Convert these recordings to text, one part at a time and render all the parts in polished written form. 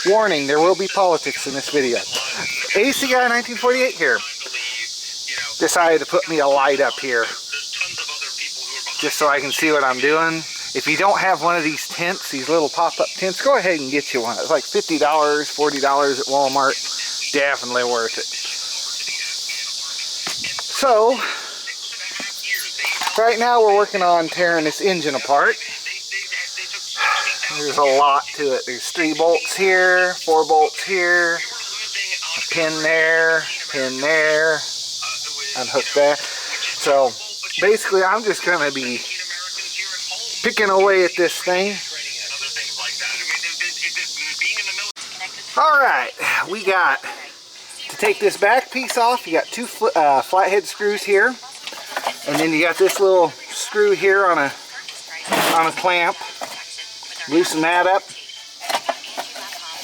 Warning, there will be politics in this video. AC Guy 1948 here. Decided to put me a light up here, just so I can see what I'm doing. If you don't have one of these tents, these little pop-up tents, go ahead and get you one. It's like $50, $40 at Walmart. Definitely worth it. So, right now we're working on tearing this engine apart. There's a lot to it. There's 3 bolts here, 4 bolts here, a pin there, unhook that. So basically I'm just going to be picking away at this thing. Alright, we got to take this back piece off. You got 2 flathead screws here, and then you got this little screw here on a clamp. Loosen that up,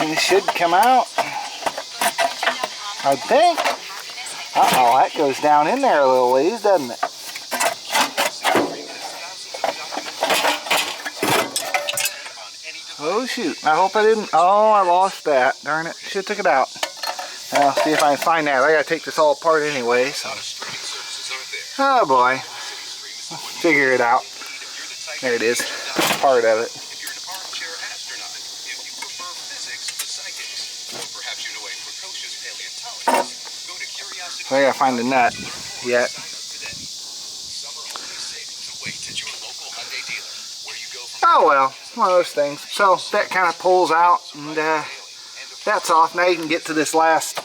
and it should come out, I think. Uh-oh, that goes down in there a little ways, doesn't it? Oh shoot, I hope I didn't. Oh, I lost that. Darn it, should have took it out. I'll see if I can find that. I gotta take this all apart anyway, so. Oh boy. Figure it out. There it is. Part of it. So I gotta find the nut yet. Oh well, one of those things. So that kind of pulls out, and that's off. Now you can get to this last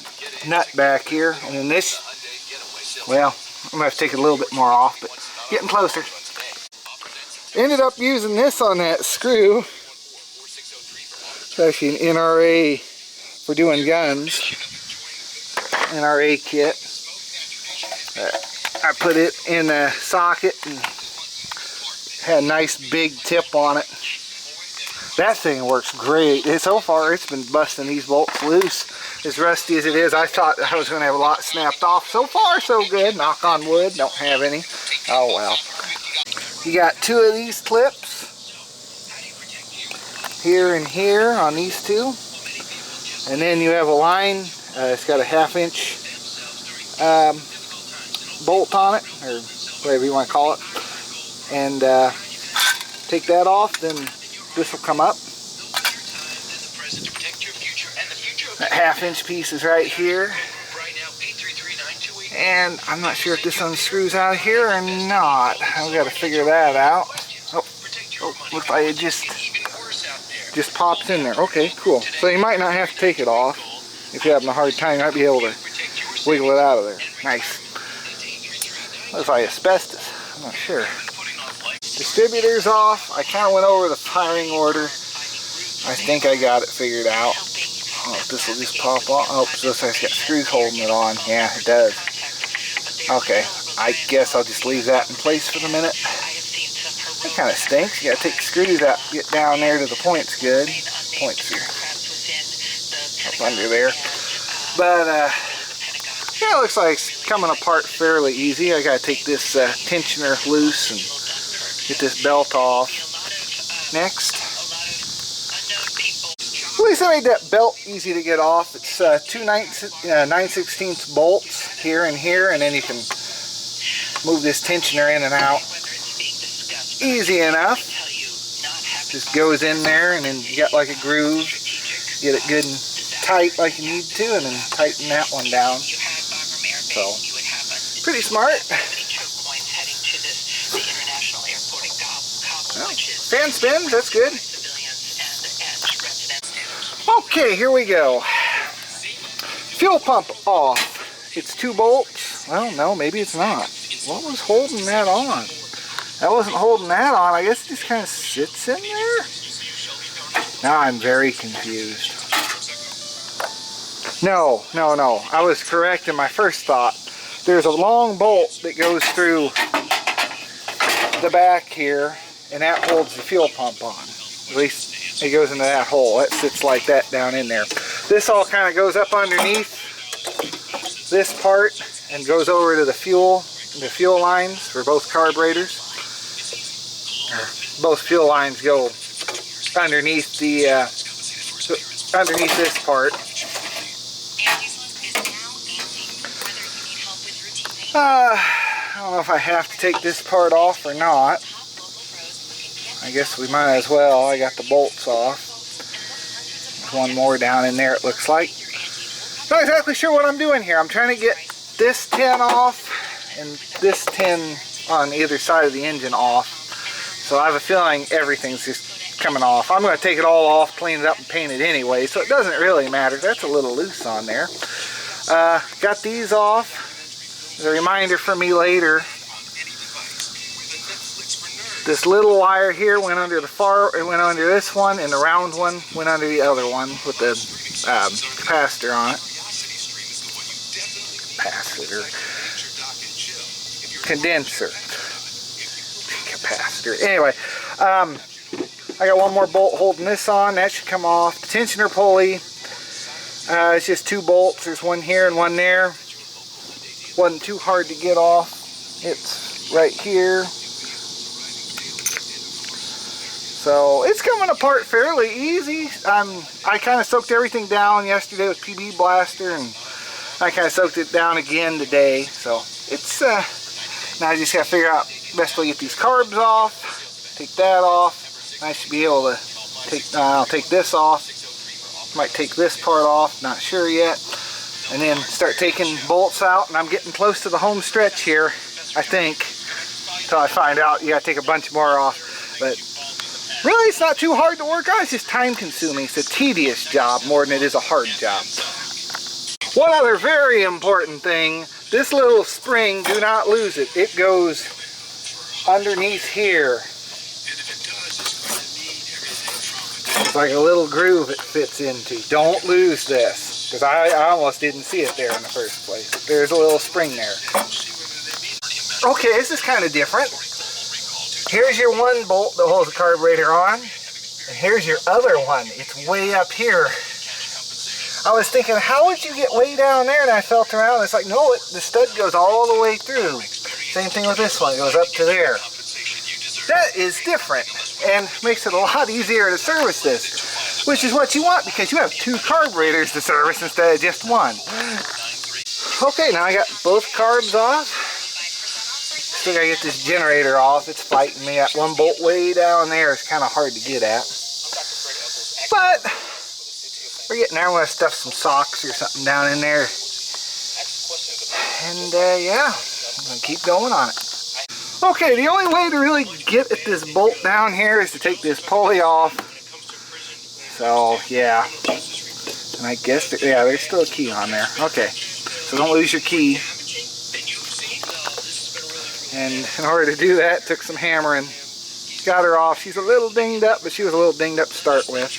nut back here, and then this, well, I'm gonna have to take a little bit more off, but getting closer. Ended up using this on that screw. It's actually an NRA for doing guns. NRA kit. I put it in a socket and had a nice big tip on it. That thing works great. So far it's been busting these bolts loose. As rusty as it is, I thought I was going to have a lot snapped off. So far so good. Knock on wood, don't have any. Oh well. You got 2 of these clips. Here and here on these 2. And then you have a line. It's got a 1/2 inch bolt on it, or whatever you want to call it, and take that off, then this will come up. That 1/2 inch piece is right here, and I'm not sure if this unscrews out of here or not. I've got to figure that out. Oh, looks like it just pops in there. Okay, cool. So you might not have to take it off. If you're having a hard time, you might be able to wiggle it out of there. Nice. Looks like asbestos. I'm not sure. Distributor's off. I kind of went over the firing order. I think I got it figured out. Oh, this will just pop off. Oh, so this has got screws holding it on. Yeah, it does. Okay, I guess I'll just leave that in place for the minute. That kind of stinks. You got to take the screws out, get down there to the points good. Points are up under there. But, yeah, it looks like it's coming apart fairly easy. I got to take this tensioner loose and get this belt off. Next. At least I made that belt easy to get off. It's 2 9/16 bolts here and here, and then you can move this tensioner in and out. Easy enough. Just goes in there, and then you got like a groove. Get it good and tight like you need to, and then tighten that one down. So, pretty smart. Well, fan spins, that's good. Okay, here we go. Fuel pump off. It's 2 bolts. Well, no, maybe it's not. What was holding that on? That wasn't holding that on. I guess it just kind of sits in there. Now I'm very confused. No. I was correct in my first thought. There's a long bolt that goes through the back here, and that holds the fuel pump on. At least it goes into that hole. It sits like that down in there. This all kind of goes up underneath this part and goes over to the fuel lines for both carburetors. Both fuel lines go underneath the underneath this part. I don't know if I have to take this part off or not. I guess we might as well. I got the bolts off. There's one more down in there, it looks like. Not exactly sure what I'm doing here. I'm trying to get this tin off and this tin on either side of the engine off. So I have a feeling everything's just coming off. I'm going to take it all off, clean it up, and paint it anyway, so it doesn't really matter. That's a little loose on there. Got these off. As a reminder for me later, this little wire here went under the it went under this one, and the round one went under the other one with the capacitor on it. Capacitor. Condenser. Capacitor. Anyway, I got one more bolt holding this on. That should come off. The tensioner pulley. It's just 2 bolts. There's one here and one there. Wasn't too hard to get off. It's right here. So it's coming apart fairly easy. I kind of soaked everything down yesterday with PB Blaster, and I kind of soaked it down again today. So it's now I just got to figure out the best way to get these carbs off. Take that off. I should be able to take. I'll take this off. Might take this part off. Not sure yet. And then start taking bolts out, and I'm getting close to the home stretch here, I think, until I find out you gotta take a bunch more off. But really, it's not too hard to work on. It's just time consuming. It's a tedious job more than it is a hard job. One other very important thing, this little spring, do not lose it. It goes underneath here. It's like a little groove it fits into. Don't lose this. Because I almost didn't see it there in the first place. There's a little spring there. Okay, this is kind of different. Here's your one bolt that holds the carburetor on. And here's your other one. It's way up here. I was thinking, how would you get way down there? And I felt around. It's like, no, the stud goes all the way through. Same thing with this one. It goes up to there. That is different and makes it a lot easier to service this, which is what you want because you have 2 carburetors to service instead of just one. Okay, now I got both carbs off. Still gotta get this generator off. It's fighting me. That one bolt way down there is kind of hard to get at. But we're getting there. I'm gonna stuff some socks or something down in there. And yeah, I'm gonna keep going on it. Okay, the only way to really get at this bolt down here is to take this pulley off. So, yeah. And I guess, yeah, there's still a key on there. Okay, so don't lose your key. And in order to do that, took some hammering. Got her off. She's a little dinged up, but she was a little dinged up to start with.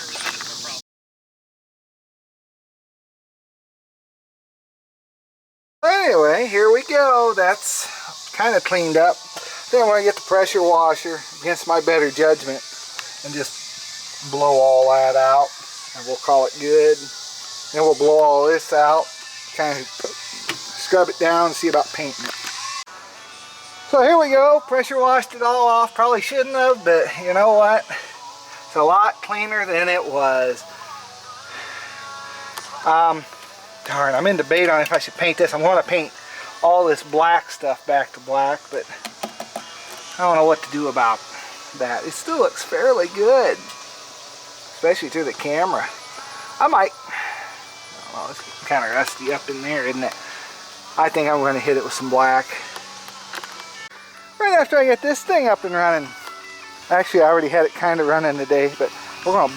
Anyway, here we go. That's kind of cleaned up. Then I'm going to get the pressure washer against my better judgment and just blow all that out, and we'll call it good. Then we'll blow all this out, kind of scrub it down and see about painting it. So here we go, pressure washed it all off. Probably shouldn't have, but you know what? It's a lot cleaner than it was. Darn, I'm in debate on if I should paint this. I'm going to paint all this black stuff back to black, but I don't know what to do about that. It still looks fairly good, especially through the camera. I might, I don't know, it's kind of rusty up in there, isn't it? I think I'm going to hit it with some black. Right after I get this thing up and running. Actually, I already had it kind of running today, but we're going to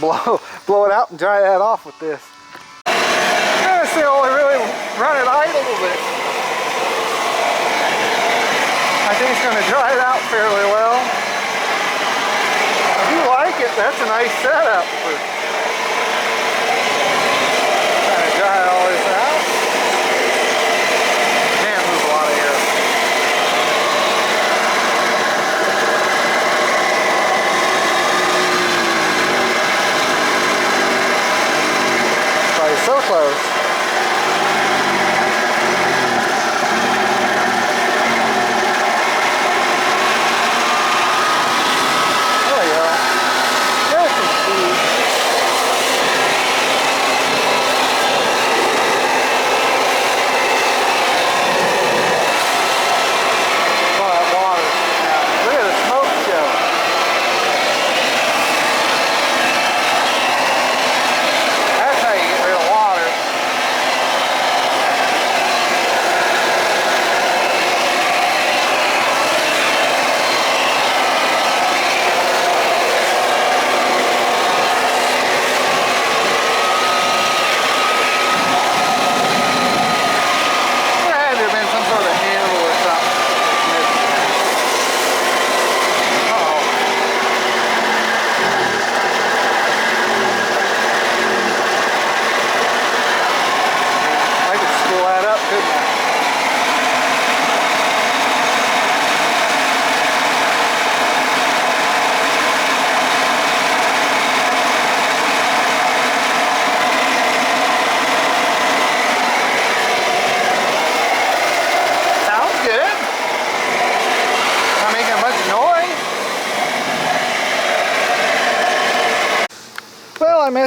blow it out and dry that off with this. I'm going to only really run it idle, but I think it's going to dry it out fairly well. If you like it, that's a nice setup for trying to dry all this out. Man, move a lot of air. Probably so close. There we go. There's some speed.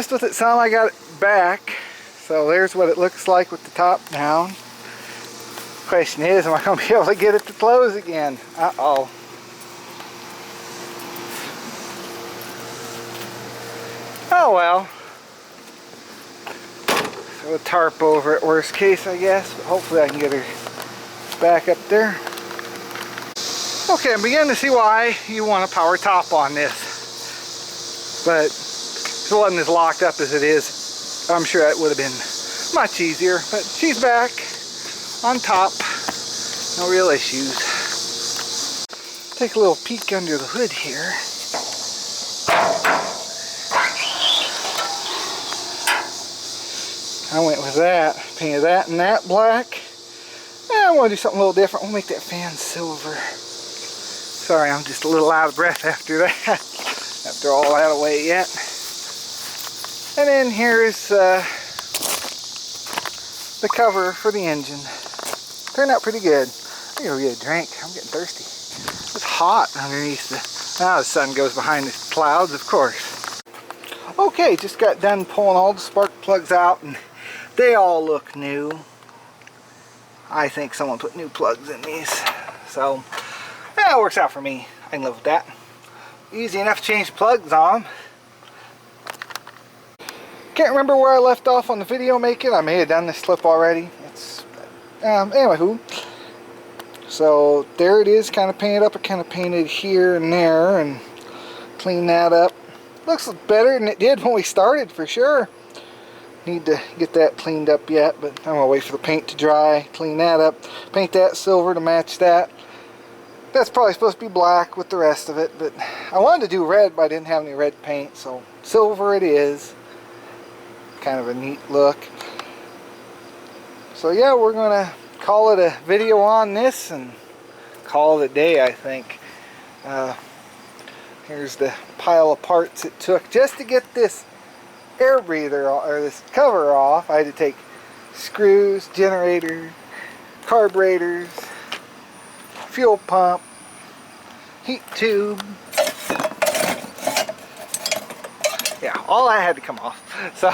messed with it some. I got it back. So there's what it looks like with the top down. Question is, am I going to be able to get it to close again? Uh-oh. Oh well. So a tarp over it, worst case I guess, but hopefully I can get her back up there. Okay, I'm beginning to see why you want a power top on this. But if it wasn't as locked up as it is, I'm sure it would have been much easier. But she's back on top, no real issues. Take a little peek under the hood here. I went with that, painted that and that black. I want to do something a little different. We'll make that fan silver. Sorry, I'm just a little out of breath after that. After all that away yet. And then here's the cover for the engine. Turned out pretty good. I'm gonna get a drink. I'm getting thirsty. It's hot underneath the... Now the sun goes behind the clouds, of course. Okay, just got done pulling all the spark plugs out, and they all look new. I think someone put new plugs in these. So, yeah, it works out for me. I can live with that. Easy enough to change the plugs on. Can't remember where I left off on the video making. I may have done this slip already. It's anyway. So there it is, kind of painted up. I kind of painted here and there and cleaned that up. Looks better than it did when we started for sure. Need to get that cleaned up yet, but I'm gonna wait for the paint to dry, clean that up, paint that silver to match that. That's probably supposed to be black with the rest of it, but I wanted to do red, but I didn't have any red paint, so silver it is. Kind of a neat look. So yeah, we're gonna call it a video on this and call it a day, I think. Here's the pile of parts it took just to get this air breather or this cover off. I had to take screws, generator, carburetors, fuel pump, heat tube. Yeah, all that had to come off. So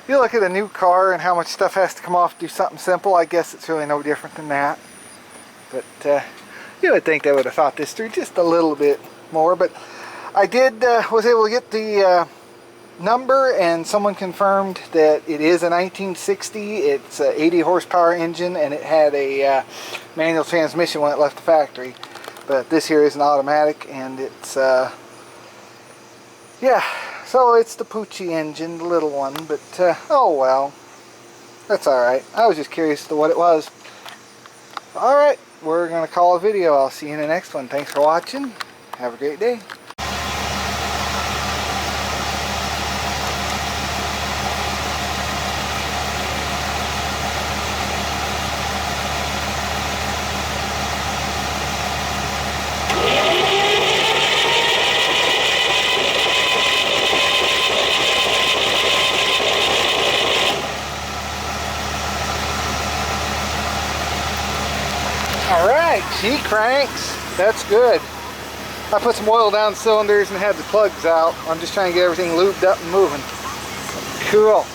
you look at a new car and how much stuff has to come off to do something simple. I guess it's really no different than that. But you would think they would have thought this through just a little bit more. But I was able to get the number, and someone confirmed that it is a 1960. It's an 80 horsepower engine, and it had a manual transmission when it left the factory. But this here is an automatic, and it's yeah, so it's the Poochie engine, the little one. But oh well, that's alright. I was just curious as to what it was. Alright, we're gonna call a video. I'll see you in the next one. Thanks for watching. Have a great day. Alright, she cranks. That's good. I put some oil down the cylinders and had the plugs out. I'm just trying to get everything lubed up and moving. Cool.